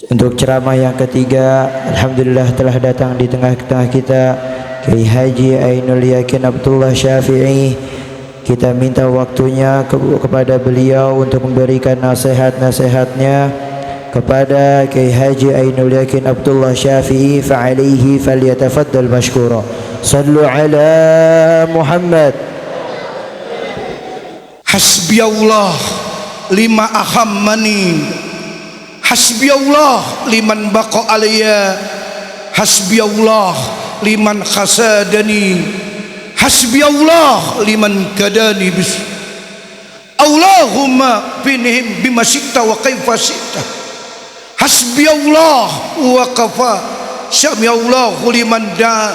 Untuk ceramah yang ketiga, alhamdulillah telah datang di tengah-tengah kita Kiai Haji Ainul Yakin Abdullah Syafi'i. Kita minta waktunya kepada beliau untuk memberikan nasihat-nasihatnya kepada Kiai Haji Ainul Yakin Abdullah Syafi'i. Fa'alaihi falyatafaddal mashkura. Sallu ala Muhammad. Hasbiyallah lima ahammani, hasbiyallah liman baqa alayya, hasbiyallah liman khasadani, hasbiyallah liman kadani bis. Allahumma binihim bima syi'ta wa kaifa syi'ta, hasbiyallah wa kafa, syamiyallahu liman da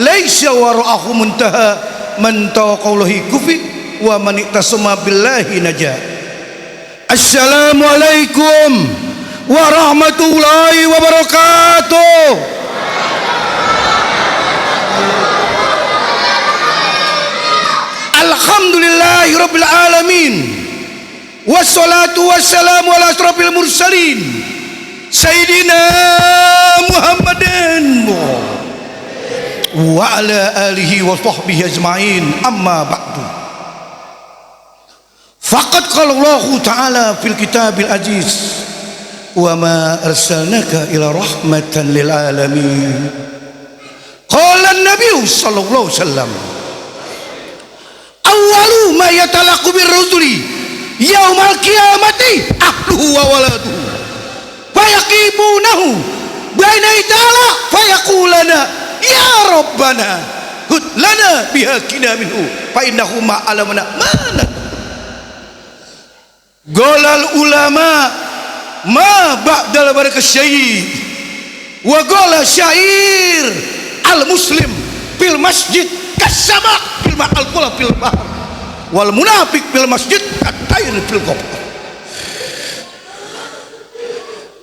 laisa wara'ahu muntaha, man tawaqawlahi kufi wa man iktasama billahi naja. Assalamualaikum warahmatullahi wabarakatuh. Alhamdulillahi rabbil alamin, wassalatu wassalamu ala asrafil mursalin Sayyidina Muhammadin wa ala alihi wa sahbihi ajma'in. Amma ba'du. Faqad qala Allah Ta'ala fil kitabil aziz, wa ma arsalnaka ila rahmatan lil alamin. Qala an-nabiy sallallahu alaihi wasallam, awwalu ma yatalaqu bir rusuli yaumal qiyamati ahluhu wa waladuhu fayaqibunahu baina ta'ala fayaqulana ya rabbana hud lana bihaqina minhu fa innahu ma alamana mana. Golal ulama ma ba'dal barakas syai' wa gola syair al muslim fil masjid kasabak fil ma'al qula fil bahr wal munafiq fil masjid katair fil qab.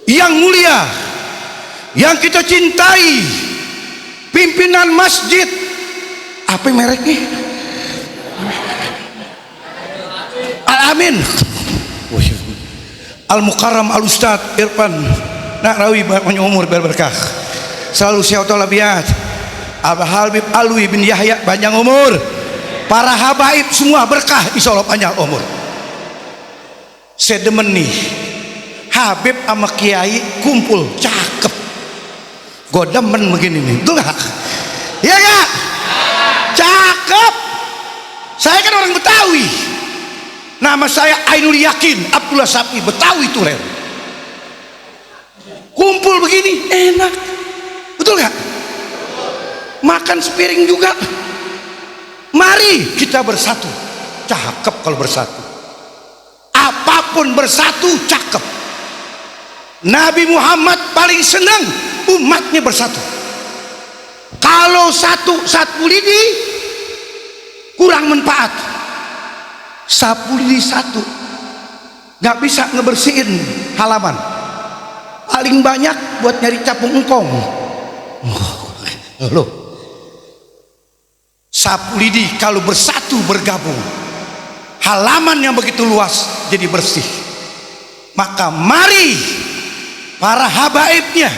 Yang mulia, yang kita cintai, pimpinan masjid, apa mereknya? Al-Amin Al-Mukarram Al-Ustadz Irfan Nahrawi, banyak umur berberkah, selalu sehat walafiat. Abah Habib Alwi bin Yahya, panjang umur. Para habaib semua berkah, insyaallah panjang umur. Saya demen nih Habib sama Kiai kumpul, cakep. Gue demen begini nih, betul gak? Iya gak? Cakep. Saya kan orang Betawi, nama saya Ainul Yakin Abdullah Syafi'i, Betawi Turen. Kumpul begini enak, betul gak? Makan sepiring juga. Mari kita bersatu. Cakep kalau bersatu, apapun bersatu cakep. Nabi Muhammad paling senang umatnya bersatu. Kalau satu lidi kurang manfaat, sapu lidi satu nggak bisa ngebersihin halaman, paling banyak buat nyari capung engkong. Loh, sapu lidi kalau bersatu bergabung, halaman yang begitu luas jadi bersih. Maka mari para habaibnya,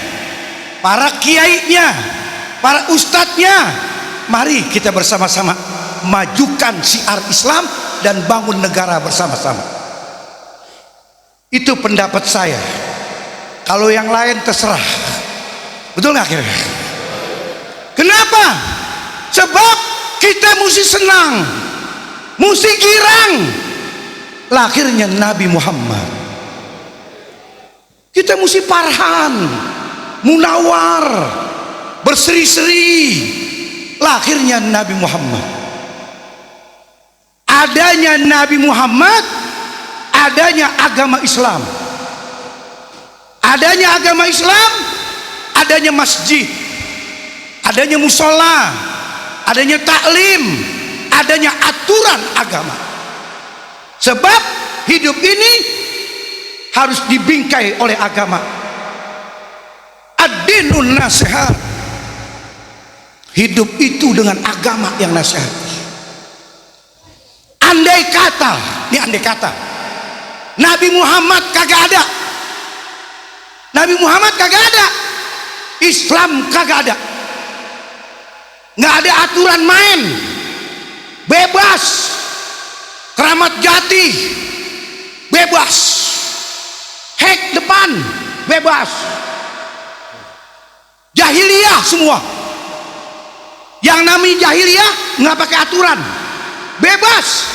para kiainya, para ustadznya, mari kita bersama-sama majukan syiar Islam dan bangun negara bersama-sama. Itu pendapat saya. Kalau yang lain terserah. Betul nggak kira-kira? Kenapa? Sebab kita mesti senang, mesti girang lahirnya Nabi Muhammad. Kita mesti farhan, munawar, berseri-seri lahirnya Nabi Muhammad. Adanya Nabi Muhammad, adanya agama Islam. Adanya agama Islam, adanya masjid, adanya musola, adanya taklim, adanya aturan agama. Sebab hidup ini harus dibingkai oleh agama. Ad-dinun nasihat. Hidup itu dengan agama yang nasihat. Andai kata, ini andai kata Nabi Muhammad kagak ada, Nabi Muhammad kagak ada, Islam kagak ada, nggak ada aturan main, bebas, keramat jati bebas, hek depan bebas, jahiliyah semua. Yang namanya jahiliyah nggak pakai aturan, bebas,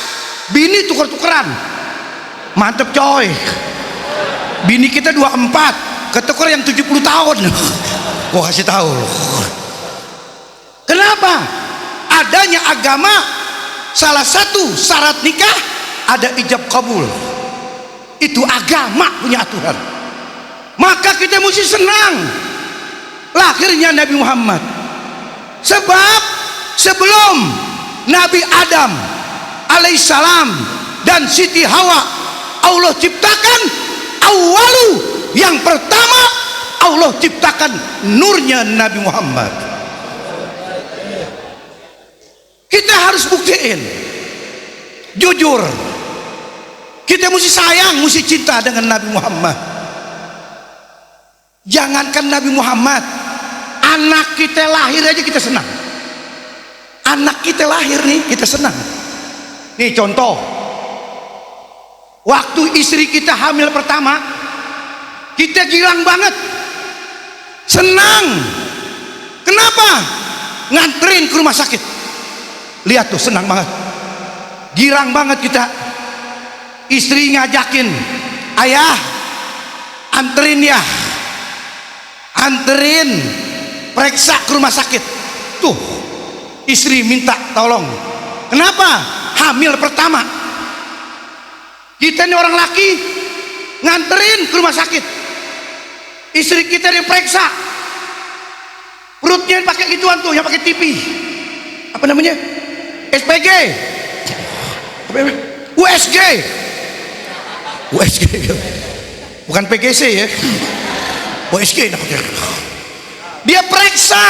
bini tuker-tukeran, mantep coy. Bini kita 24, ketuker yang 70 tahun. Gua kasih tahu. Kenapa? Adanya agama, salah satu syarat nikah ada ijab kabul. Itu agama punya aturan. Maka kita mesti senang lahirnya Nabi Muhammad. Sebab sebelum Nabi Adam alaihissalam dan Siti Hawa, Allah ciptakan awalu, yang pertama Allah ciptakan nurnya Nabi Muhammad. Kita harus buktiin, jujur, kita mesti sayang, mesti cinta dengan Nabi Muhammad. Jangankan Nabi Muhammad, anak kita lahir aja kita senang. Anak kita lahir nih kita senang. Nih contoh, waktu istri kita hamil pertama, kita girang banget, senang. Kenapa? Nganterin ke rumah sakit. Lihat tuh, senang banget, girang banget kita. Istri ngajakin, ayah anterin ya, anterin periksa ke rumah sakit. Tuh, istri minta tolong. Kenapa? Hamil pertama. Kita ini orang laki nganterin ke rumah sakit, istri kita diperiksa, perutnya pakai gituan tuh, yang pakai TV, apa namanya, SPG, USG, USG, bukan PGC ya, USG. Dia periksa,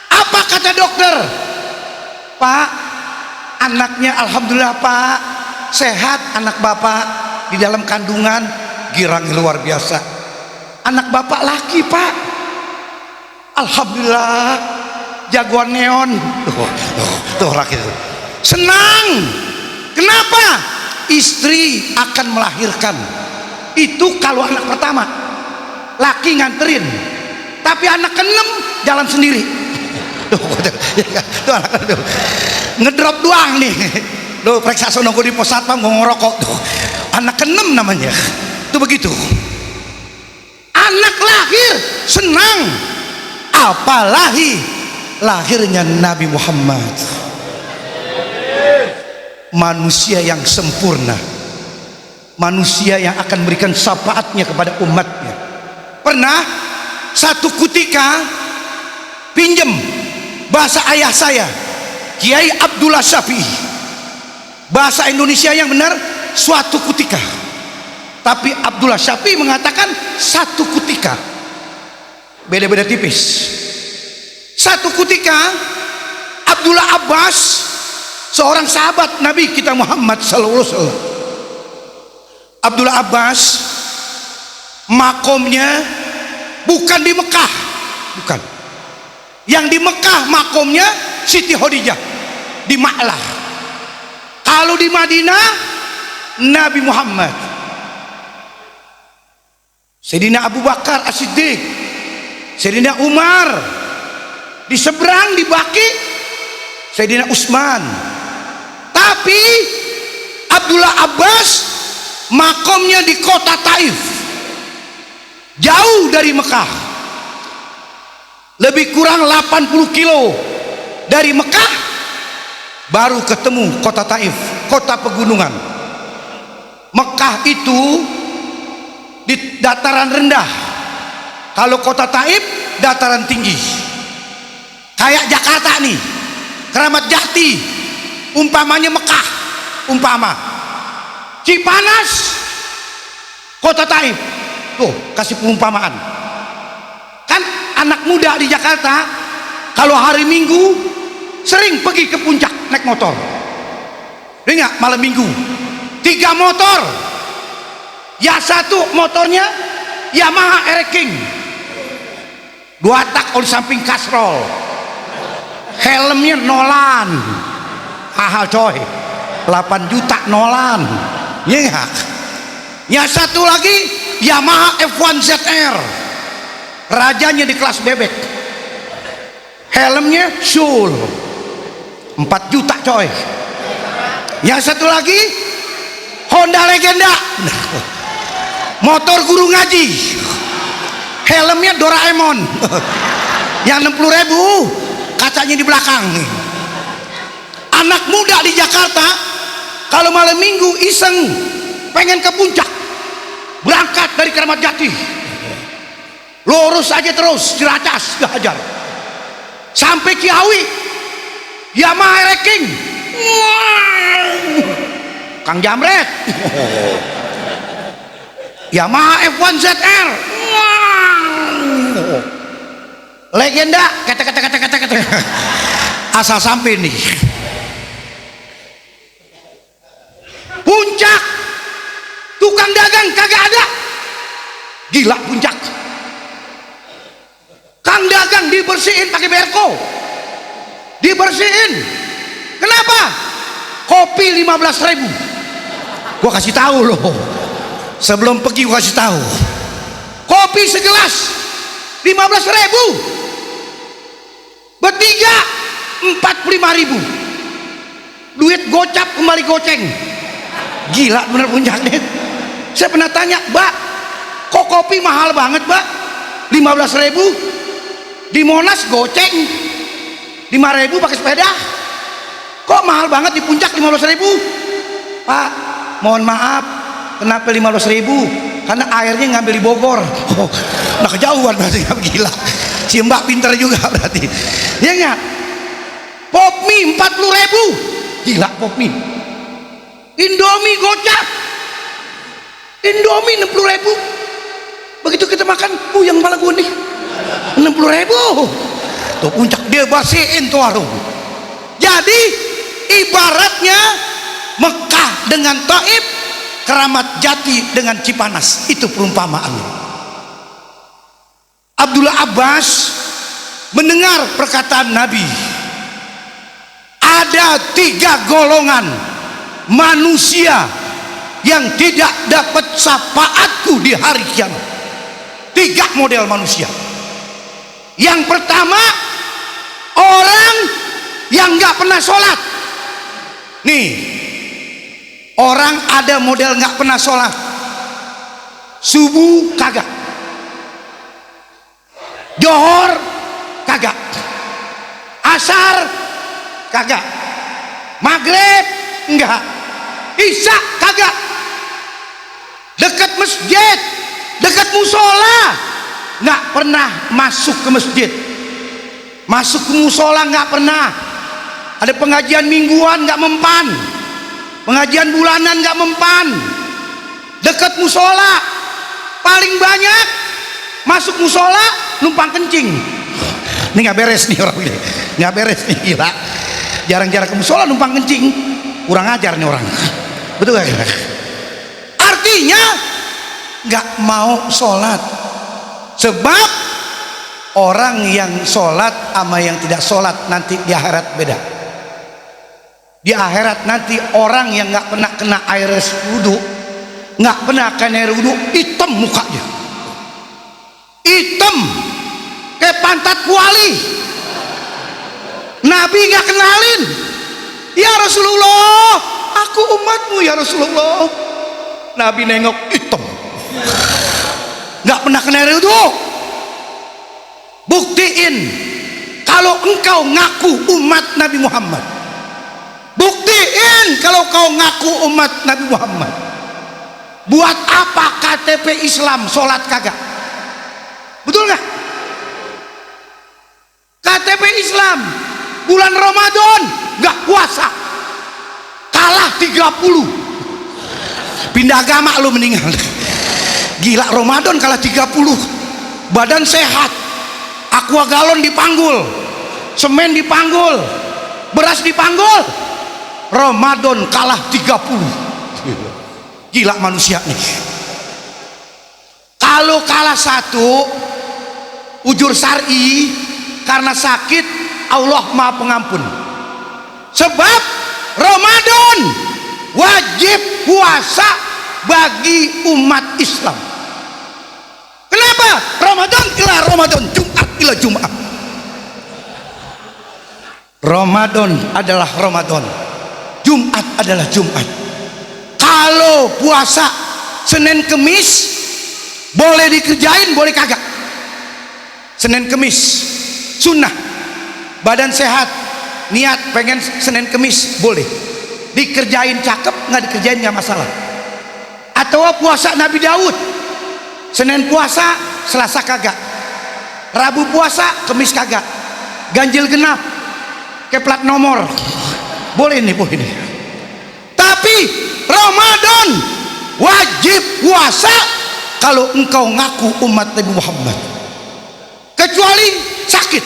apa kata dokter? Pak, anaknya alhamdulillah Pak, sehat anak bapak di dalam kandungan, girang luar biasa. Anak bapak laki Pak, alhamdulillah, jagoan neon. Tuh laki tuh senang. Kenapa? Istri akan melahirkan. Itu kalau anak pertama, laki nganterin. Tapi anak ke-6 jalan sendiri. Tuh anak tuh ngedrop doang nih. Lo periksa sono gue di pos satpam gue ngerokok tuh. Anak ke-6 namanya. Tuh begitu. Anak lahir senang, apalagi lahirnya Nabi Muhammad, manusia yang sempurna, manusia yang akan memberikan syafaatnya kepada umatnya. Pernah satu ketika pinjem bahasa ayah saya, Kiai Abdullah Syafi'i, bahasa Indonesia yang benar suatu ketika, tapi Abdullah Syafi'i mengatakan satu ketika, beda-beda tipis. Satu ketika Abdullah Abbas, seorang sahabat Nabi kita Muhammad SAW, Abdullah Abbas makomnya bukan di Mekah, bukan. Yang di Mekah makomnya Siti Khadijah di Ma'lah. Kalau di Madinah Nabi Muhammad, Sayyidina Abu Bakar As-Siddiq, Sayyidina Umar, di seberang di Baqi Sayyidina Utsman. Tapi Abdullah Abbas makomnya di kota Taif, jauh dari Mekah, lebih kurang 80 kilo dari Mekah, baru ketemu kota Taif, kota pegunungan. Mekah itu di dataran rendah, kalau kota Taif dataran tinggi. Kayak Jakarta nih, Keramat Jati, umpamanya Mekah, umpama Cipanas, kota Taif. Tuh, kasih perumpamaan. Kan anak muda di Jakarta kalau hari Minggu sering pergi ke puncak naik motor. Dengar malam Minggu 3 motor, ya satu motornya Yamaha Air King 2 tak oli samping kasrol, helmnya Nolan, haha coy, 8 juta Nolan, ya enggak? Yang satu lagi Yamaha F1 ZR, rajanya di kelas bebek, helmnya Sul, 4 juta coy. Yang satu lagi Honda Legenda, motor guru ngaji, helmnya Doraemon, yang 60.000, kacanya di belakang. Anak muda di Jakarta kalau malam minggu iseng pengen ke puncak, berangkat dari Keramat Jati, lurus aja terus Ciracas Gahajar sampai Ciawi, Yamaha Air King, Kang Jamret, Yamaha F1 ZR, Legenda, kata asal sampai nih puncak, tukang dagang kagak ada, gila puncak. Kang dagang dibersihin pakai berko, dibersihin. Kenapa? Kopi 15.000. Gua kasih tahu loh, sebelum pergi gua kasih tahu, kopi segelas 15.000, bertiga 45.000, duit gocap kembali goceng. Gila bener puncaknya. Saya pernah tanya, Mbak, kok kopi mahal banget, Mbak? 15.000, di Monas goceng 5.000 pakai sepeda, kok mahal banget di puncak 15.000? Pak, mohon maaf, kenapa 15.000? Karena airnya ngambil di Bogor. Oh, nah kejauhan berarti. Gila, si Mbak pinter juga berarti, ya nggak? Pop mie 40.000, gila pop mie. Indomie gocap, Indomie 60.000. Begitu kita makan, yang malah gue nih 60.000. Tuh puncak dia bersihin tuh warung. Jadi ibaratnya Mekah dengan Taif, Keramat Jati dengan Cipanas, itu perumpamaannya. Abdullah Abbas mendengar perkataan Nabi, ada 3 golongan manusia yang tidak dapat syafaatku di hari kiamat. 3 model manusia. Yang pertama, orang yang nggak pernah sholat. Nih, orang ada model nggak pernah sholat, subuh kagak, Johor kagak, asar kagak, maghrib enggak, isya kagak, dekat masjid, dekat musola nggak pernah masuk ke masjid, masuk ke musola nggak pernah, ada pengajian mingguan nggak mempan, pengajian bulanan nggak mempan, dekat musola paling banyak masuk musola numpang kencing. Ini nggak beres nih orang ini, nggak beres nih, gila. Jarang-jarang ke musola numpang kencing, kurang ajar nih orang, betul gak? Artinya nggak mau sholat. Sebab orang yang sholat sama yang tidak sholat nanti di akhirat beda. Di akhirat nanti orang yang nggak pernah kena air wudhu, nggak pernah kena air wudhu, hitam mukanya, hitam kayak pantat kuali. Nabi nggak kenalin, ya Rasulullah, aku umatmu ya Rasulullah. Nabi nengok, hitam, nggak pernah kena air wudhu. Buktiin kalau engkau ngaku umat Nabi Muhammad. Buktiin kalau kau ngaku umat Nabi Muhammad. Buat apa KTP Islam sholat kagak? Betul nggak? KTP Islam bulan Ramadan nggak puasa, kalah 30, pindah agama lu meninggal. Gila, Ramadan kalah 30, badan sehat, aqua galon dipanggul, semen dipanggul, beras dipanggul, Ramadan kalah 30. Gila manusia nih. Kalau kalah satu, ujur syar'i, karena sakit Allah Maha Pengampun. Sebab Ramadan wajib puasa bagi umat Islam. Kenapa? Ramadan ila Ramadan, Jumat ila Jumat. Ramadan adalah Ramadan, Jumat adalah Jumat. Kalau puasa Senin Kemis boleh dikerjain, boleh kagak. Senin Kemis sunnah, badan sehat, niat pengen Senin Kemis boleh dikerjain, cakep, nggak dikerjain nggak masalah. Atau puasa Nabi Daud, Senin puasa, Selasa kagak, Rabu puasa, Kemis kagak, ganjil genap ke plat nomor boleh nih, boleh nih. Tapi Ramadan wajib puasa kalau engkau ngaku umat Nabi Muhammad, kecuali sakit.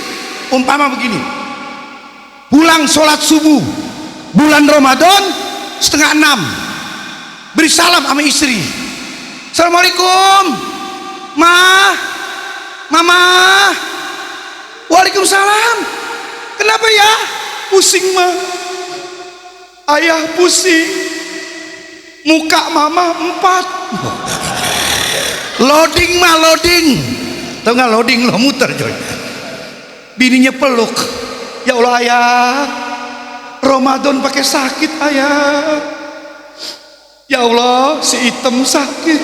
Umpama begini, pulang sholat subuh bulan Ramadan 5:30, beri salam sama istri, assalamualaikum ma, mama, waalaikumsalam. Kenapa ya? Pusing ma, ayah pusing, muka mama 4. Loading ma, loading. Tahu nggak loading? Lo muter coy. Bininya peluk, ya Allah ayah, Ramadan pakai sakit ayah. Ya Allah, si Item sakit.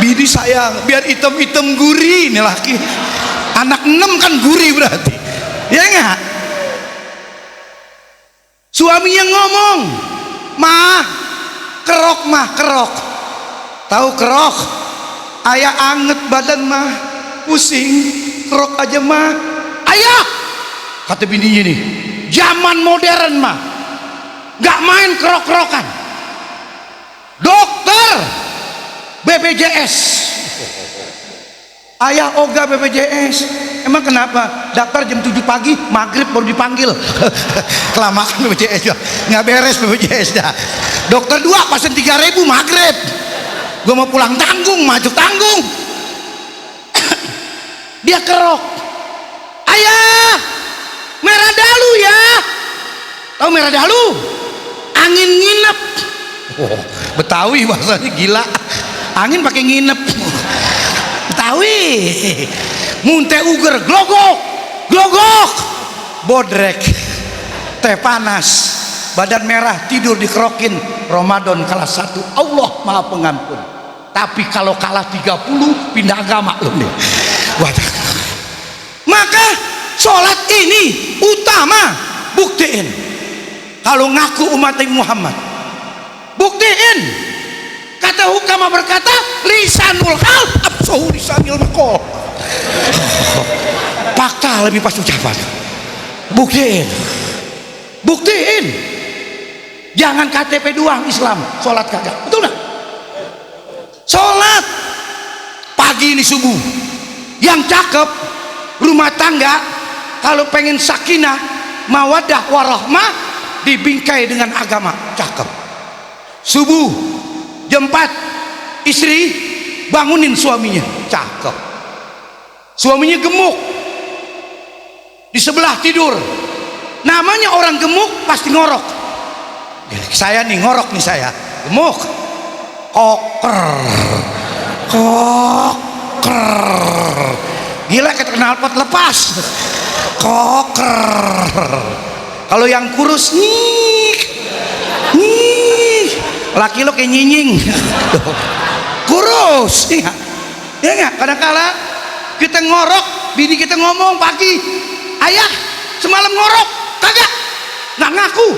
Bini sayang, biar Item gurih nih laki. Anak 6 kan gurih berarti. Ya enggak? Suaminya ngomong, mah, kerok. Tahu kerok? Ayah anget badan mah, pusing, kerok aja mah. Ayah, kata bininya nih, zaman modern mah, nggak main kerok-kerokan. Dokter BPJS, ayah oga BPJS. Emang kenapa? Daftar jam 7 pagi, maghrib baru dipanggil. Kelamaan BPJS ya, nggak beres BPJS dah. Dokter 2 pasien 3.000 maghrib. Gue mau pulang tanggung, maju tanggung. Dia kerok. Ayah, merah dalu ya. Tahu merah dalu? Angin nginep. Oh, Betawi bahasanya gila. Angin pakai nginep. Betawi. Munte uger, glogok, bodrek, teh panas, badan merah, tidur dikerokin. Ramadan kalah 1, Allah Maha Pengampun. Tapi kalau kalah 30, pindah agama loh nih. Maka sholat ini utama. Buktiin kalau ngaku umat Nabi Muhammad, buktiin. Kata hukama berkata, lisanul hal absahu lisanil maqal. Fakta lebih pas ucapan. Buktiin. Jangan KTP doang Islam, sholat kagak. Betul nggak? Sholat pagi ini subuh, yang cakep rumah tangga kalau pengen sakinah mawadah warahmah dibingkai dengan agama, cakep. Subuh jam 4 istri bangunin suaminya, cakep. Suaminya gemuk, di sebelah tidur. Namanya orang gemuk pasti ngorok. Saya nih ngorok nih, saya gemuk, koker, gila kayak knalpot lepas, koker. Kalau yang kurus nih, laki lo kayak nyinying, kurus, ya nggak? Kadang-kala kita ngorok, bini kita ngomong pagi, ayah semalam ngorok, kagak, nggak ngaku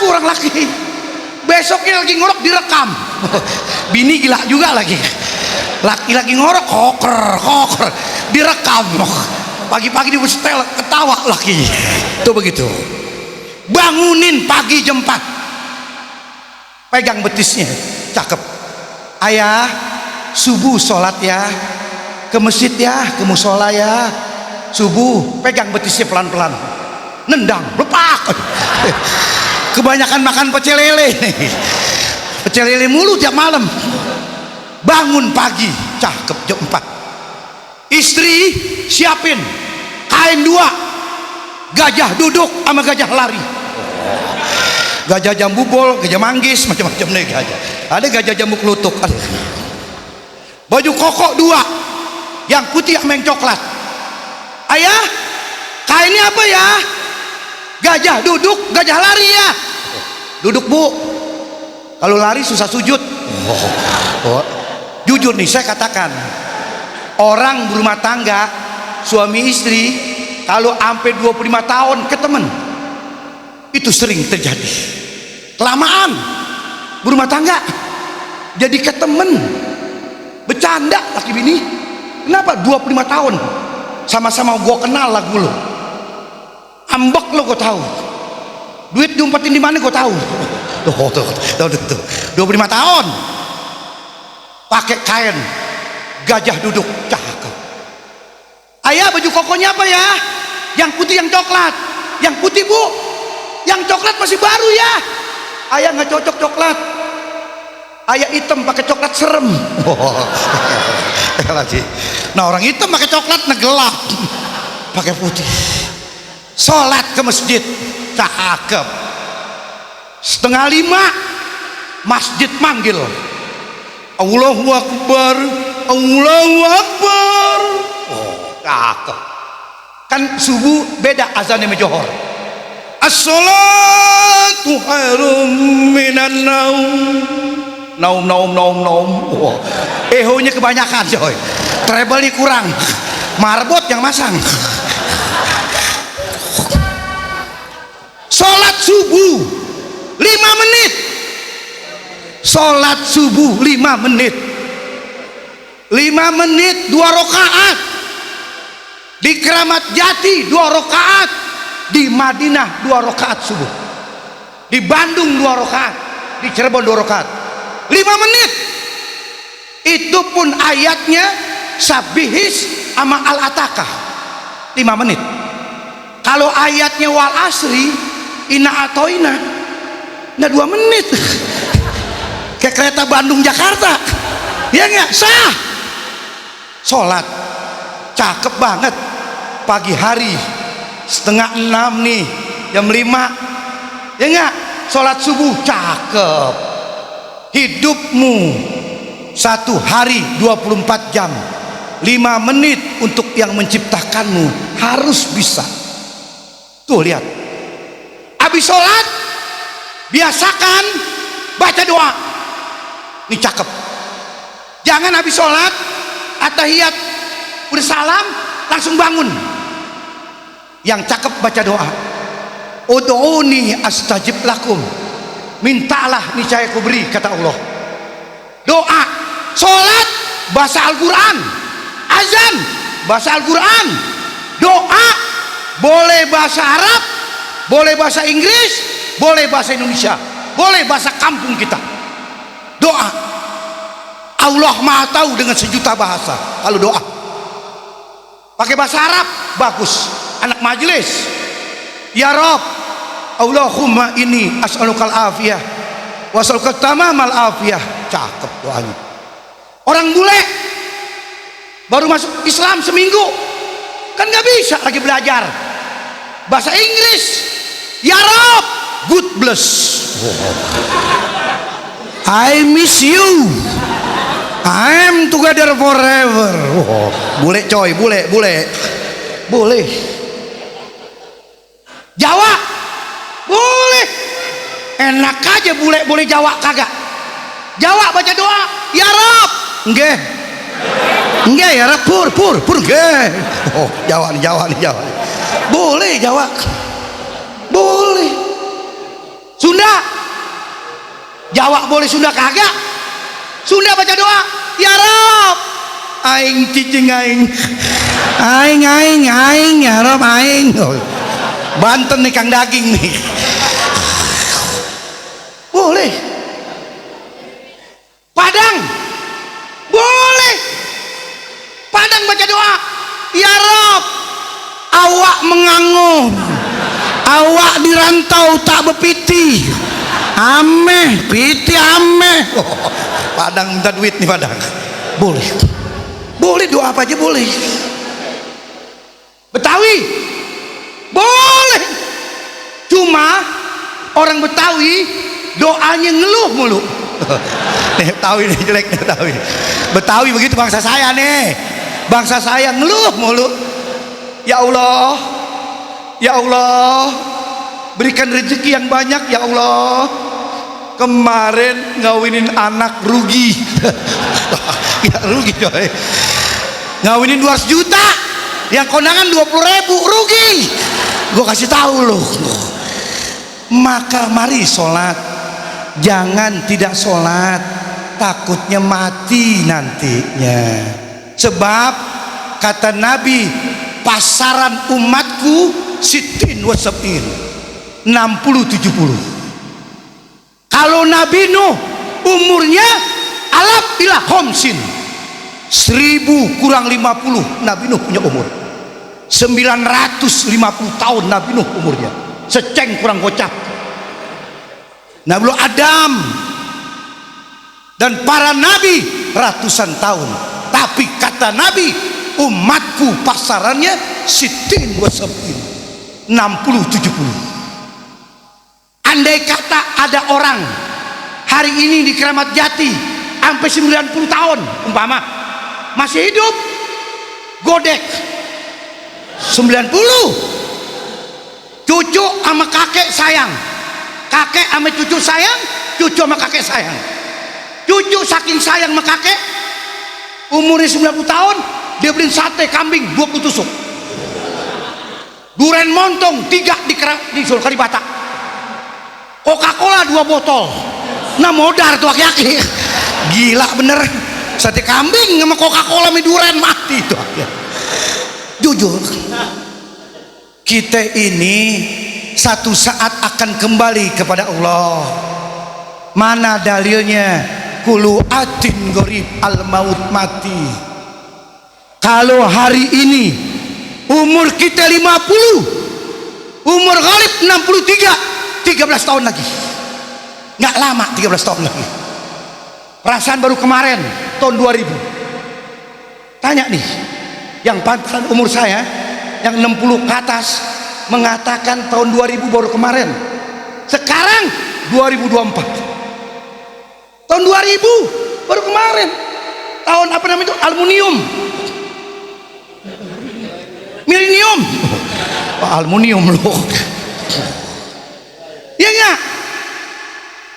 orang laki. Besoknya lagi ngorok direkam. Bini gila juga lagi. Laki-laki ngorok koker direkam. Pagi-pagi di setel ketawa laki. Itu begitu. Bangunin pagi jam 4. Pegang betisnya, cakep. Ayah, subuh sholat ya, ke masjid ya, ke musola ya. Subuh, pegang betisnya pelan-pelan. Nendang, lepak. Kebanyakan makan pecel lele mulu tiap malam. bangun pagi, cakep jam 4. Istri siapin kain 2, gajah duduk sama gajah lari. Gajah jambu bol, gajah manggis, macam-macam nih gajah. Ada gajah jambu kelutuk, ada. Baju koko 2, yang putih sama yang coklat. Ayah, kainnya apa ya? Gajah duduk, gajah lari ya. Duduk bu, kalau lari susah sujud. Jujur nih saya katakan, orang berumah tangga, suami istri, kalau sampai 25 tahun ke temen, itu sering terjadi. Kelamaan berumah tangga jadi ke temen, bercanda laki bini. Kenapa 25 tahun sama-sama gue kenal lagu lo, ambek lo gue tahu, duit diumpetin di mana gue tahu. Tuh 25 tahun pakai kain gajah duduk, cakep. Ayah, baju kokonya apa ya? Yang putih, yang coklat. Yang putih bu, yang coklat masih baru ya. Ayah nggak cocok coklat, ayah hitam pakai coklat serem. Nah orang hitam pakai coklat negelap, pakai putih. Sholat ke masjid, cakep. 4:30 masjid manggil, Allahu Akbar, Allahu Akbar. Oh, cakep. Kan subuh beda azannya sama johor. As-salatu khairum minan naum. Naum. Oh, ehonya kebanyakan coy. Treble-nya kurang. Marbot yang masang. Salat subuh 5 menit. Salat subuh 5 menit. 5 menit 2 rakaat. Di Keramat Jati 2 rakaat. Di Madinah 2 rakaat subuh. Di Bandung 2 rakaat. Di Cirebon 2 rakaat. 5 menit. Itu pun ayatnya Sabihis sama Al-Atakah 5 menit. Kalau ayatnya wal asri Inna atoina, nah 2 menit. Kayak kereta Bandung Jakarta, ya nggak sah. Sholat cakep banget pagi hari 5:30 nih, jam 5, ya nggak? Sholat subuh cakep. Hidupmu 1 hari 24 jam, 5 menit untuk yang menciptakanmu harus bisa. Tuh lihat, habis sholat biasakan baca doa. Ini cakep. Jangan habis sholat atahiyat udah salam langsung bangun. Yang cakep baca doa. Ud'uni astajib lakum, mintalah niscaya ku beri, kata Allah. Doa sholat bahasa Al-Quran, azan bahasa Al-Quran, doa boleh bahasa Arab, boleh bahasa Inggris, boleh bahasa Indonesia, boleh bahasa kampung kita. Doa Allah Maha tahu dengan sejuta bahasa. Kalau doa pakai bahasa Arab bagus, anak majelis. Ya Rob, Allahumma ini as'alukal afiyah wa as'alukal tamamal afiyah. Cakep doanya. Orang bule baru masuk Islam seminggu kan nggak bisa lagi belajar bahasa Inggris. Ya Rob, good bless. I miss you, I'm together forever. Bule coy, bule. Jawa boleh, enak aja bule boleh Jawa kagak. Jawa baca doa, ya Rob, nggih ya Rob, pur nggih. Oh Jawa nih. Boleh Jawa, boleh. Sunda, Jawa boleh, Sunda kagak. Sunda baca doa, ya Rob, aing cicing aing ya Rob aing. Banten nih Kang Daging nih. Boleh. Padang boleh. Padang baca doa, ya Rob, awak mengangon, awak dirantau tak bepiti, Ame piti ame. Padang minta duit nih Padang. Boleh, boleh doa apa aja boleh. Betawi boleh, cuma orang Betawi doanya ngeluh mulu. Nih Betawi nih jelek nih Betawi. Betawi begitu bangsa saya nih, bangsa saya ngeluh mulu. Ya Allah, ya Allah, berikan rezeki yang banyak ya Allah. Kemarin ngawinin anak rugi. Ya rugi coy, ngawinin 200 juta, yang kondangan 20.000 rugi. Gue kasih tahu loh. Maka mari sholat, jangan tidak sholat, takutnya mati nantinya. Sebab kata Nabi, pasaran umatku sitin wasabin, 60-70. Kalau Nabi Nuh umurnya alaf ila khomsin, 1000 kurang 50 Nabi Nuh punya umur 950 tahun. Nabi Nuh umurnya seceng kurang gocap. Nabi Adam dan para nabi ratusan tahun, tapi kata Nabi umatku pasarannya sitin wasabin, 60-70. Andai kata ada orang hari ini di Keramat Jati sampai 90 tahun umpama masih hidup, godek 90, cucu sama kakek sayang, kakek sama cucu sayang, cucu sama kakek sayang, cucu saking sayang sama kakek, umurnya 90 tahun dia beliin sate kambing 20 tusuk, duren montong 3 di Kalibata, Coca-Cola 2 botol. Nah modar tuh aki-aki, gila bener. Sate kambing sama Coca-Cola sama duren mati tuh. Jujur, kita ini satu saat akan kembali kepada Allah. Mana dalilnya? Kulu atin gorib al maut mati. Kalau hari ini umur kita 50, umur Ghalib 63, 13 tahun lagi, nggak lama, 13 tahun lagi. Perasaan baru kemarin tahun 2000. Tanya nih, yang pantasan umur saya yang 60 ke atas mengatakan tahun 2000 baru kemarin. Sekarang 2024, tahun 2000 baru kemarin. Tahun apa namanya itu? Aluminium, milenium. Aluminium loh. Ya enggak?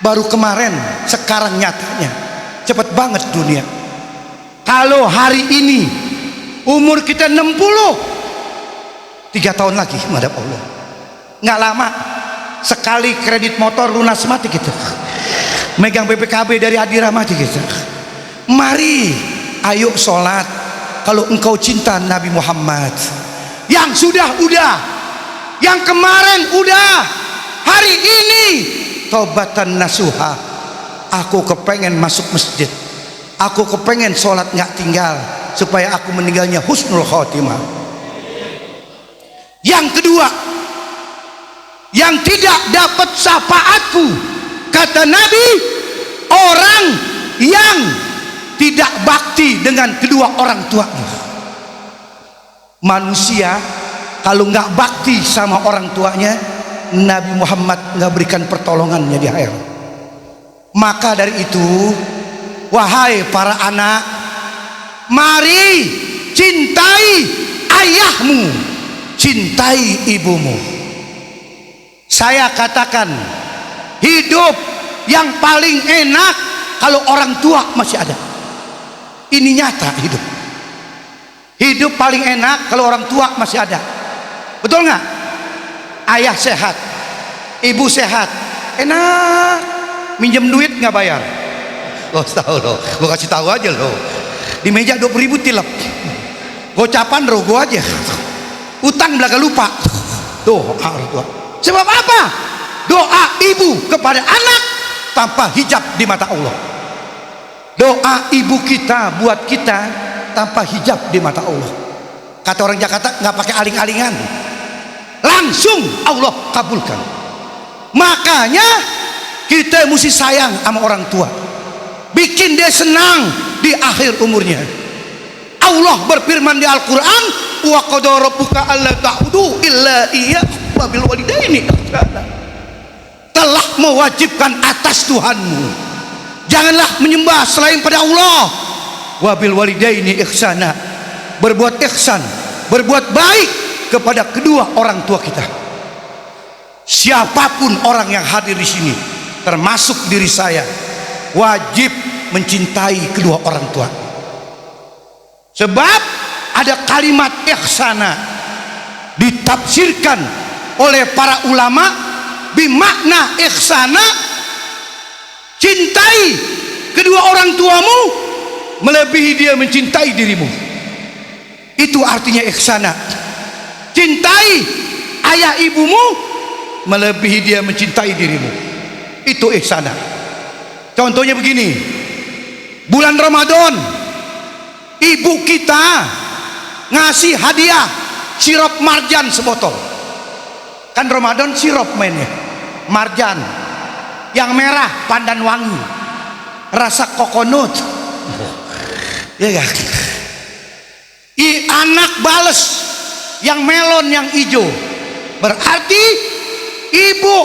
Baru kemarin, sekarang nyatanya. Cepet banget dunia. Kalau hari ini umur kita 60, 3 tahun lagi menghadap Allah. Nggak lama, sekali kredit motor lunas mati kita. Megang BPKB dari Adira mati kita. Mari, ayo sholat. Kalau engkau cinta Nabi Muhammad, yang sudah, yang kemarin udah. Hari ini taubatan nasuha, aku kepengen masuk masjid, aku kepengen sholat nggak tinggal supaya aku meninggalnya husnul khotimah. Yang kedua, yang tidak dapat syafaatku, kata Nabi, orang yang tidak bakti dengan kedua orang tuanya. Manusia kalau nggak bakti sama orang tuanya, Nabi Muhammad nggak berikan pertolongannya di akhirat. Maka dari itu, wahai para anak, mari cintai ayahmu, cintai ibumu. Saya katakan, hidup yang paling enak kalau orang tua masih ada. Ini nyata hidup. Hidup paling enak kalau orang tua masih ada. Betul nggak? Ayah sehat, ibu sehat, enak. Minjem duit nggak bayar. Lo tahu lo, gue kasih tahu aja lo. Di meja 20.000 tilep, gocapan rogo aja. Utang belaga lupa. Tuh, sebab apa? Doa ibu kepada anak tanpa hijab di mata Allah. Doa ibu kita buat kita tanpa hijab di mata Allah. Kata orang Jakarta, nggak pakai aling-alingan, langsung Allah kabulkan. Makanya kita mesti sayang sama orang tua, bikin dia senang di akhir umurnya. Allah berfirman di Al-Quran, wa qadara rabbuka alla ta'budu illa iyyahu wa bil walidaini ihsana. Telah mewajibkan atas Tuhanmu, janganlah menyembah selain pada Allah. Wa bil walidaini ihsana, berbuat ihsan, berbuat baik kepada kedua orang tua kita. Siapapun orang yang hadir di sini, termasuk diri saya, wajib mencintai kedua orang tua. Sebab ada kalimat ihsana ditafsirkan oleh para ulama bimakna ihsana, cintai kedua orang tuamu melebihi dia mencintai dirimu. Itu artinya ihsana. Cintai ayah ibumu melebihi dia mencintai dirimu. Itu ihsana. Contohnya begini, bulan Ramadan ibu kita ngasih hadiah sirup marjan sebotol. Kan Ramadan sirup mainnya, marjan yang merah pandan wangi, rasa kokonut, ya gak? Anak bales yang melon yang hijau, berarti ibu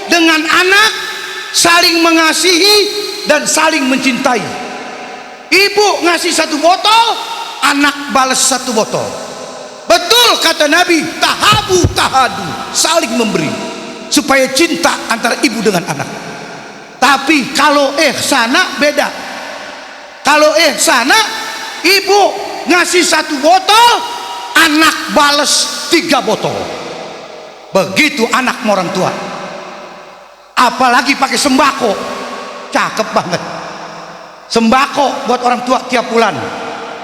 dengan anak saling mengasihi dan saling mencintai. Ibu ngasih satu botol, anak balas satu botol. Betul kata Nabi, tahabu tahadu, saling memberi, supaya cinta antara ibu dengan anak. Tapi kalau ihsana beda. Kalau ihsana, ibu ngasih satu botol, anak balas 3 botol. Begitu anak sama orang tua. Apalagi pakai sembako, cakep banget. Sembako buat orang tua tiap bulan,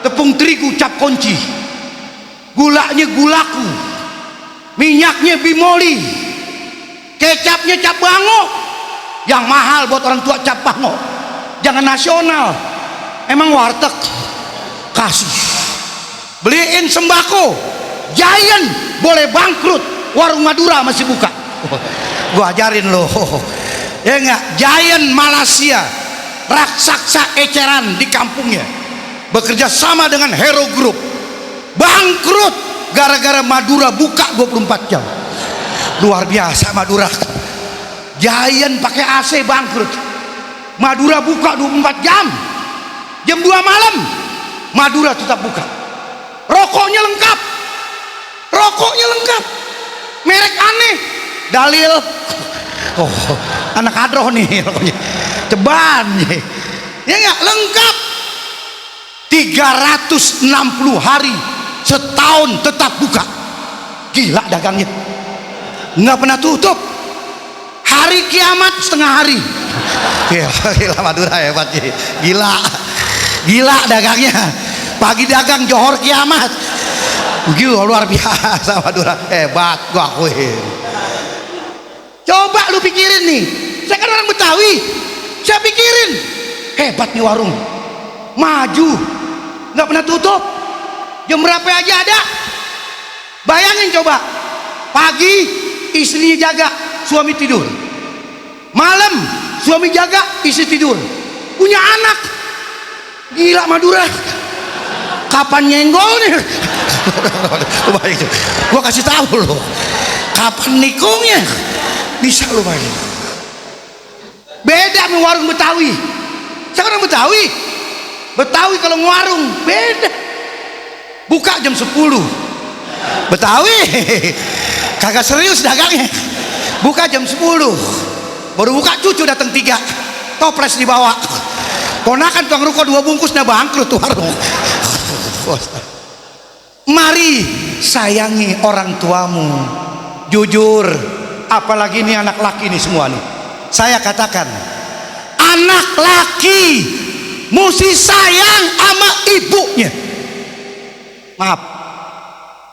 tepung terigu cap kunci, gulanya gulaku, minyaknya bimoli, kecapnya cap bango. Yang mahal buat orang tua cap bango, jangan nasional, emang warteg. Kasih, beliin sembako. Giant boleh bangkrut, warung Madura masih buka. Gua ajarin loh, ya enggak? Giant Malaysia, raksasa eceran di kampungnya, bekerja sama dengan Hero Group, bangkrut gara-gara Madura buka 24 jam. Luar biasa Madura. Giant pakai AC bangkrut, Madura buka 24 jam. Jam 2 malam Madura tetap buka. Rokoknya lengkap, merek aneh, dalil anak kadroh nih rokoknya, ceban ya nggak, lengkap. 360 hari setahun tetap buka. Gila dagangnya, nggak pernah tutup. Hari kiamat setengah hari. Gila Madura hebat, gila dagangnya. Pagi dagang, johor kiamat. Gila, luar biasa Madura, hebat, gua akuin. Coba lu pikirin nih, saya kan orang Betawi, saya pikirin hebat nih warung, maju, nggak pernah tutup, jam berapa aja ada. Bayangin coba, pagi istrinya jaga, suami tidur, malam suami jaga, istri tidur, punya anak. Gila Madura, kapan nyenggolnya? Gua kasih tahu lo, kapan nikungnya bisa lo bayangin. Beda sama warung Betawi. Saya orang Betawi kalau warung beda, buka jam 10. Betawi kagak serius dagangnya, buka jam 10. Baru buka cucu datang 3, toples dibawa. Ponakan tukang ruko 2 bungkus dah bangkrut tuh warung. Mari sayangi orang tuamu, jujur. Apalagi ini anak laki nih semua nih. Saya katakan, anak laki mesti sayang sama ibunya. Maaf,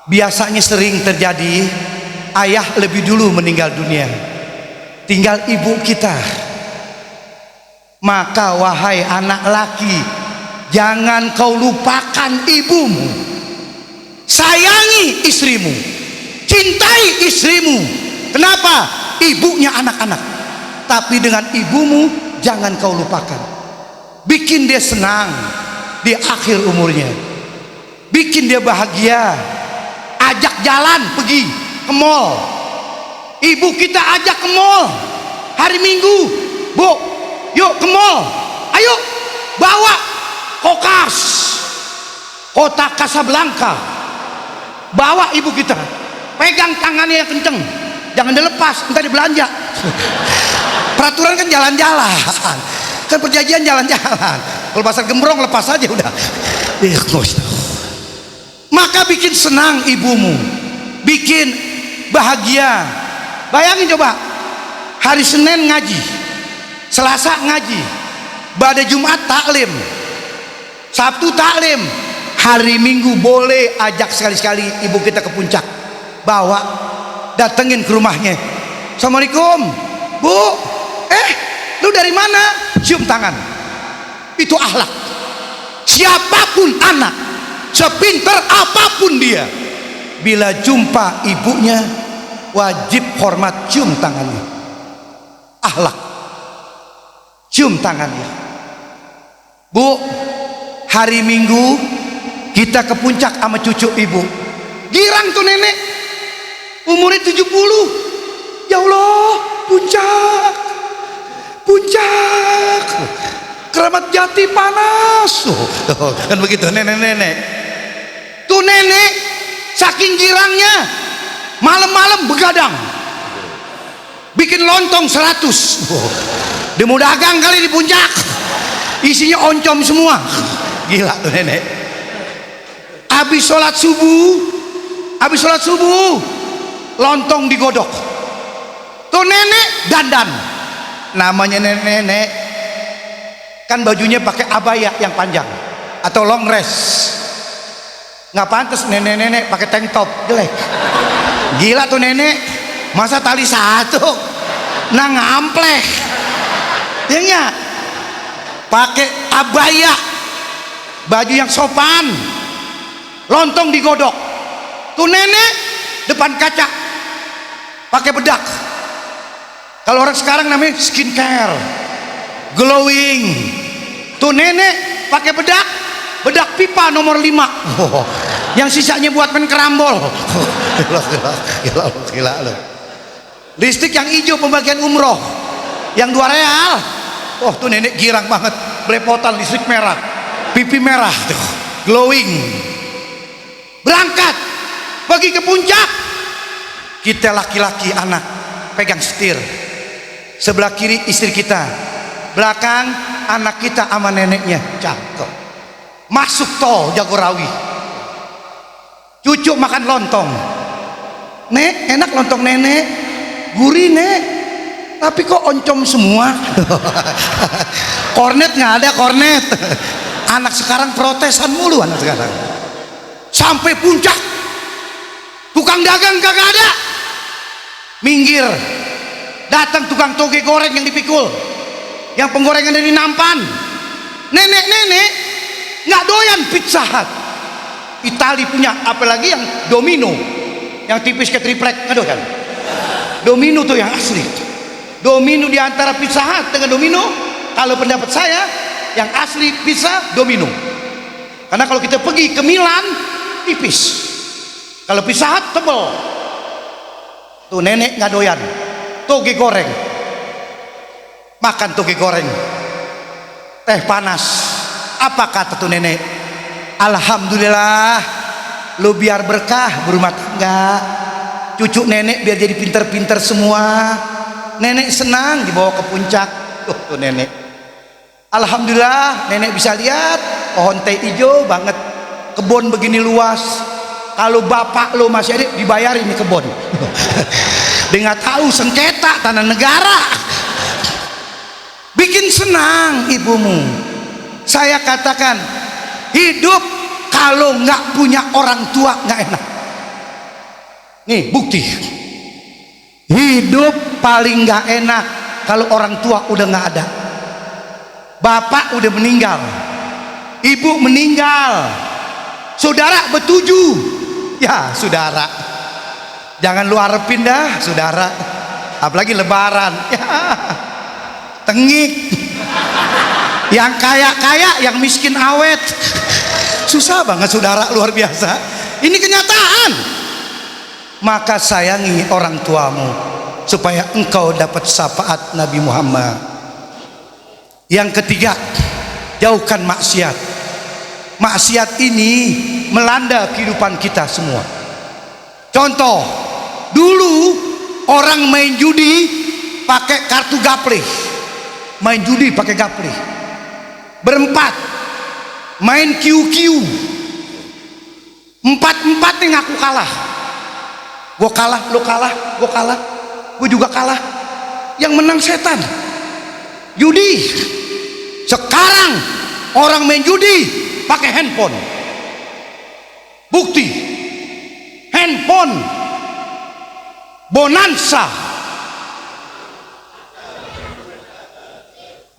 biasanya sering terjadi ayah lebih dulu meninggal dunia, tinggal ibu kita. Maka wahai anak laki, jangan kau lupakan ibumu. Sayangi istrimu, cintai istrimu. Kenapa? Ibunya anak-anak. tapi dengan ibumu jangan kau lupakan. Bikin dia senang di akhir umurnya, bikin dia bahagia. Ajak jalan, pergi ke mall. Ibu kita ajak ke mall hari Minggu. Bu, yuk ke mall, ayo bawa kokas, kota Casablanca. Bawa ibu kita, pegang tangannya yang kenceng, jangan dilepas, entar dibelanja. Peraturan kan jalan-jalan, kan perjanjian jalan-jalan. Kalau pasar gembrong lepas aja udah. Maka bikin senang ibumu, bikin bahagia. Bayangin coba, hari Senin ngaji, Selasa ngaji, pada Jumat taklim, Sabtu taklim, hari Minggu boleh ajak sekali-sekali ibu kita ke puncak, bawa, datengin ke rumahnya. Assalamualaikum Bu, lu dari mana? Cium tangan. Itu akhlak. Siapapun anak, sepinter apapun dia, bila jumpa ibunya wajib hormat, cium tangannya. Akhlak, cium tangannya. Bu, hari Minggu kita ke puncak sama cucu ibu. Girang tuh nenek, umurnya 70. Ya Allah, puncak, puncak, Keramat Jati panas. Kan begitu nenek-nenek. Tuh nenek saking girangnya malam-malam begadang, bikin lontong 100. Dia mau dagang kali di puncak, isinya oncom semua. Gila tuh nenek. Habis sholat subuh lontong digodok. Tuh nenek dandan, namanya nenek kan bajunya pakai abaya yang panjang atau long dress, nggak pantas nenek-nenek pakai tank top, jelek. Gila tuh nenek, masa tali satu nah ngampleh ya nggak, pakai abaya, baju yang sopan, lontong digodok. Tuh nenek depan kaca pakai bedak. Kalau orang sekarang namanya skincare, glowing. Tuh nenek pakai bedak pipa nomor 5. Yang sisanya buat main kerambol. Gila loh. Listrik yang hijau pembagian umroh, yang 2 real. Oh tuh nenek girang banget, belepotan listrik merah, pipi merah, tuh, glowing. Berangkat pergi ke puncak. Kita laki-laki anak pegang setir, sebelah kiri istri kita, belakang anak kita sama neneknya. Cakep. Masuk tol Jagorawi, cucu makan lontong. Nek, enak lontong nenek, gurih nek, tapi kok oncom semua. Kornet nggak ada, kornet. Anak sekarang protesan mulu anak sekarang. Sampai puncak, tukang dagang kagak ada, minggir. Datang tukang toge goreng yang dipikul, yang penggorengan dari nampan. Nenek-nenek nggak doyan Pizza Hut, Itali punya, apalagi yang Domino, yang tipis ke triplek, nggak doyan. Domino tuh yang asli. Domino diantara Pizza Hut dengan Domino, kalau pendapat saya yang asli pizza Domino. Karena kalau kita pergi ke Milan tipis, kalau Pizza Hut tebel. Tuh nenek nggak doyan toge goreng, makan toge goreng, teh panas. Apa kata tuh nenek? Alhamdulillah, lu biar berkah berumah tangga, cucu nenek biar jadi pinter-pinter semua. Nenek senang dibawa ke puncak. Tuh nenek, alhamdulillah nenek bisa lihat pohon teh hijau banget, kebun begini luas. Kalau bapak lo masih ada, dibayarin nih kebun. Dia nggak tahu sengketa tanah negara. Bikin senang ibumu. Saya katakan, hidup kalau nggak punya orang tua nggak enak. Nih bukti, hidup paling nggak enak kalau orang tua udah nggak ada. Bapak udah meninggal, ibu meninggal, saudara bertujuh. Ya saudara, jangan lu harapin dah saudara, apalagi lebaran. Ya, tengik. Yang kaya-kaya, yang miskin awet. Susah banget saudara, luar biasa. Ini kenyataan. Maka sayangi orang tuamu supaya engkau dapat syafaat Nabi Muhammad. Yang ketiga, jauhkan maksiat. Maksiat ini melanda kehidupan kita semua. Contoh, dulu orang main judi pakai kartu gapleh. Main judi pakai gapleh. Berempat main QQ. Empat-empat nih ngaku kalah. Gue kalah, lo kalah, gue kalah, gue juga kalah. Yang menang setan. Judi. Sekarang orang main judi pakai handphone. Bukti, handphone bonanza,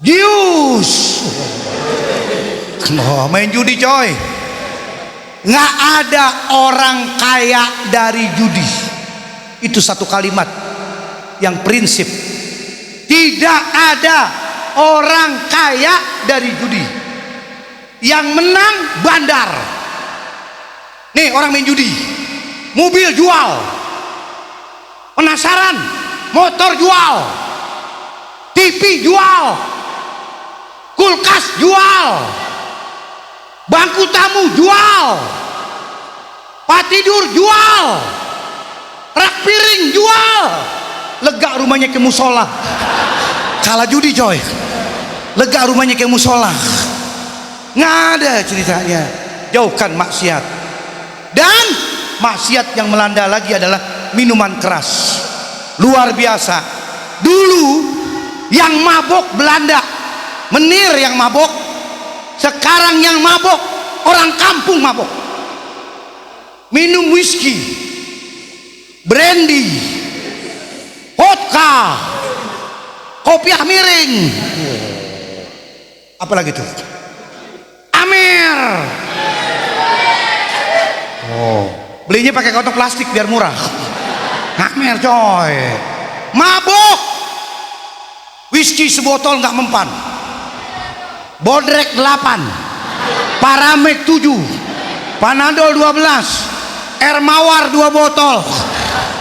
gius. Oh, main judi coy. Nggak ada orang kaya dari judi. Itu satu kalimat yang prinsip. Tidak ada orang kaya dari judi. Yang menang bandar. Nih orang main judi, mobil jual. Penasaran, motor jual, TV jual, kulkas jual, bangku tamu jual, tempat tidur jual, rak piring jual. Lega rumahnya ke musola. Kalah judi coy. Lega rumahnya ke musola. Nggak ada ceritanya. Jauhkan maksiat. Dan maksiat yang melanda lagi adalah minuman keras. Luar biasa. Dulu yang mabok Belanda, menir yang mabok. Sekarang yang mabok orang kampung mabok. Minum whisky, brandy, vodka, kopiah miring. Apalagi tuh? Amer. Oh, belinya pakai kantong plastik biar murah. Amer coy. Mabok. Whisky sebotol nggak mempan. Bodrek 8, Paramek 7, Panadol 12, Air Mawar 2 botol.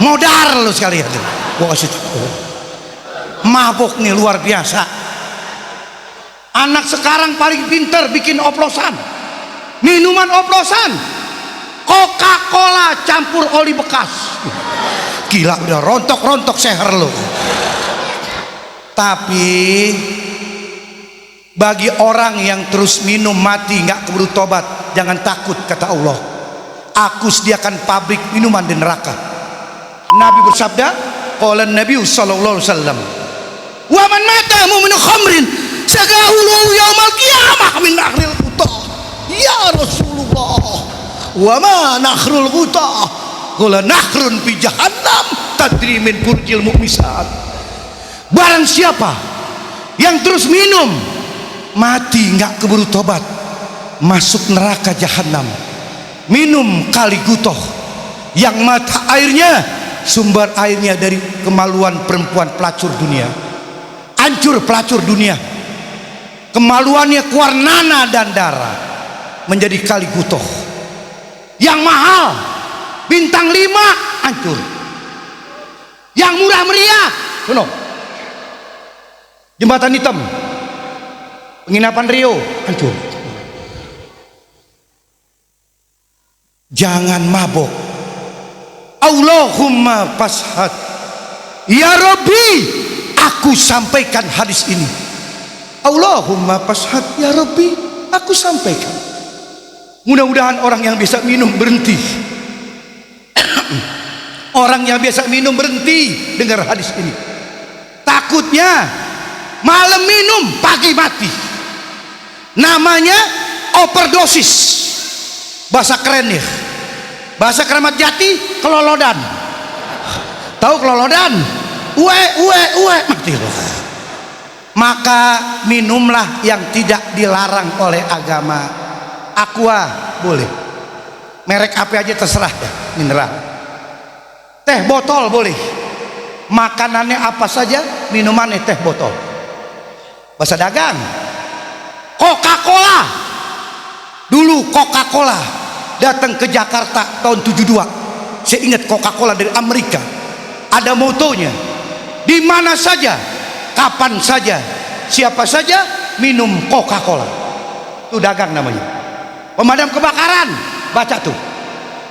Modar lu sekalian. Gua kasih mabok nih luar biasa. Anak sekarang paling pinter bikin oplosan. Minuman oplosan. Coca-Cola campur oli bekas. Gila udah rontok-rontok seher lu. Tapi bagi orang yang terus minum mati nggak keburu tobat, jangan takut, kata Allah. Aku sediakan pabrik minuman di neraka. Nabi bersabda, qala Nabi sallallahu alaihi wasallam, wa man mata mu'minu khamrin sagahulu yaumal qiyamah min akhril qutah. Ya Rasulullah, wa ma nakhrul qutah? Qala nakhrun fi jahannam tadri min furjil mu'misat. Barang siapa yang terus minum mati nggak keburu tobat, masuk neraka jahanam. Minum kali gutoh yang mata airnya, sumber airnya dari kemaluan perempuan pelacur dunia. Hancur pelacur dunia, kemaluannya keluar nanah dan darah, menjadi kali gutoh. Yang mahal bintang 5 hancur. Yang murah meriah penuh. Jembatan hitam, penginapan Rio hancur. Jangan mabok. Allahumma fashhad. Ya Rabbi, aku sampaikan hadis ini. Allahumma fashhad ya Rabbi, aku sampaikan. Mudah-mudahan orang yang bisa minum berhenti. Orang yang biasa minum berhenti dengar hadis ini. Takutnya malam minum pagi mati. Namanya overdosis. Bahasa kerennya, bahasa Keramat Jati, kelolodan. Tahu kelolodan? Uwe mati. Maka minumlah yang tidak dilarang oleh agama. Aqua boleh, merek apa aja terserah ya, mineral. Teh botol boleh, makanannya apa saja, minumannya teh botol. bahasa dagang. Coca-Cola, dulu Coca-Cola datang ke Jakarta tahun 72. Saya ingat Coca-Cola dari Amerika, ada motonya, di mana saja, kapan saja, siapa saja minum Coca-Cola. Itu dagang namanya. Pemadam kebakaran, baca tuh,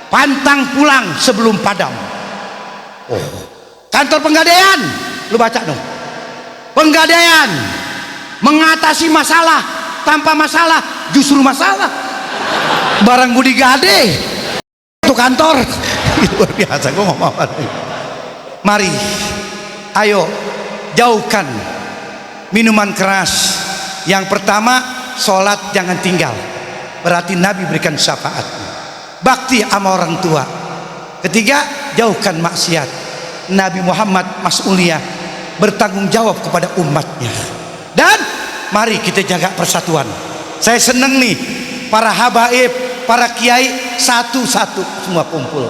pantang pulang sebelum padam. Oh. Kantor penggadaian, lu baca dong, penggadaian mengatasi masalah, tanpa masalah justru masalah. Barang budi gade itu kantor. Luar biasa, gue ngomong apa. Mari, ayo jauhkan minuman keras. Yang pertama, sholat jangan tinggal, berarti Nabi berikan syafaat. Bakti sama orang tua. Ketiga, jauhkan maksiat. Nabi Muhammad mas'uliyah, bertanggung jawab kepada umatnya. Dan mari kita jaga persatuan. Saya seneng nih, para habaib, para kiai satu-satu semua kumpul.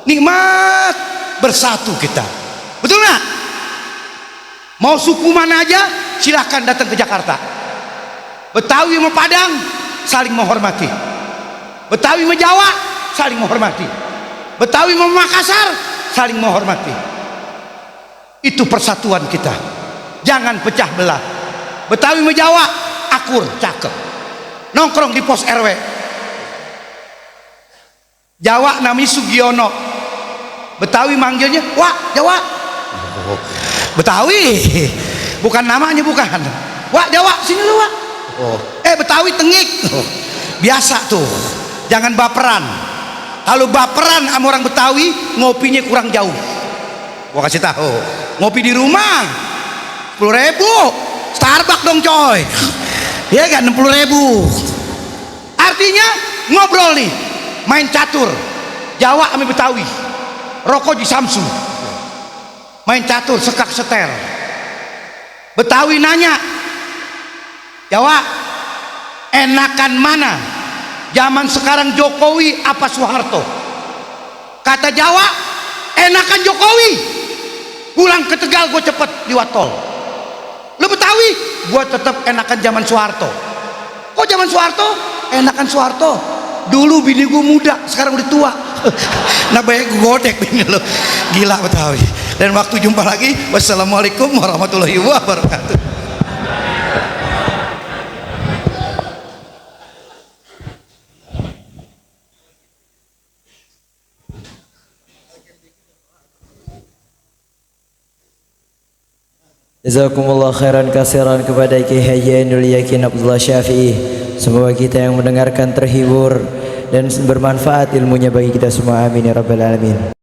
Nikmat bersatu kita. Betul nggak? Mau suku mana aja silahkan datang ke Jakarta. Betawi sama Padang saling menghormati. Betawi sama Jawa saling menghormati. Betawi sama Makassar saling menghormati. Itu persatuan kita. Jangan pecah belah. Betawi sama Jawa akur, cakep. Nongkrong di pos RW. Jawa namanya Sugiono, Betawi manggilnya Wak Jawa. Oh, Betawi bukan namanya, bukan. Wak Jawa, sini lu Wak. Oh. Betawi tengik. Oh. Biasa tuh, jangan baperan. Kalau baperan sama orang Betawi, ngopinya kurang jauh. Gua kasih tahu, ngopi di rumah 10.000 Starbucks dong coy, ya kan, 60.000. Artinya ngobrol nih, main catur Jawa sama Betawi, rokok di Samsu, main catur sekak seter. Betawi nanya, Jawa enakan mana, zaman sekarang Jokowi apa Soeharto? Kata Jawa, enakan Jokowi. Pulang ke Tegal gue cepet liwat tol. Lu Betawi, gua tetap enakan zaman Soeharto. Kok zaman Soeharto? Enakan Soeharto. Dulu bini gua muda, sekarang udah tua. Nah banyak gua godek bini lo. Gila Betawi. Dan waktu jumpa lagi. Wassalamualaikum warahmatullahi wabarakatuh. Jazakumullah khairan kasiran kepada Kiai Haji Ainul Yakin Abdullah Syafi'i. Semoga kita yang mendengarkan terhibur dan bermanfaat ilmunya bagi kita semua. Amin ya rabbal alamin.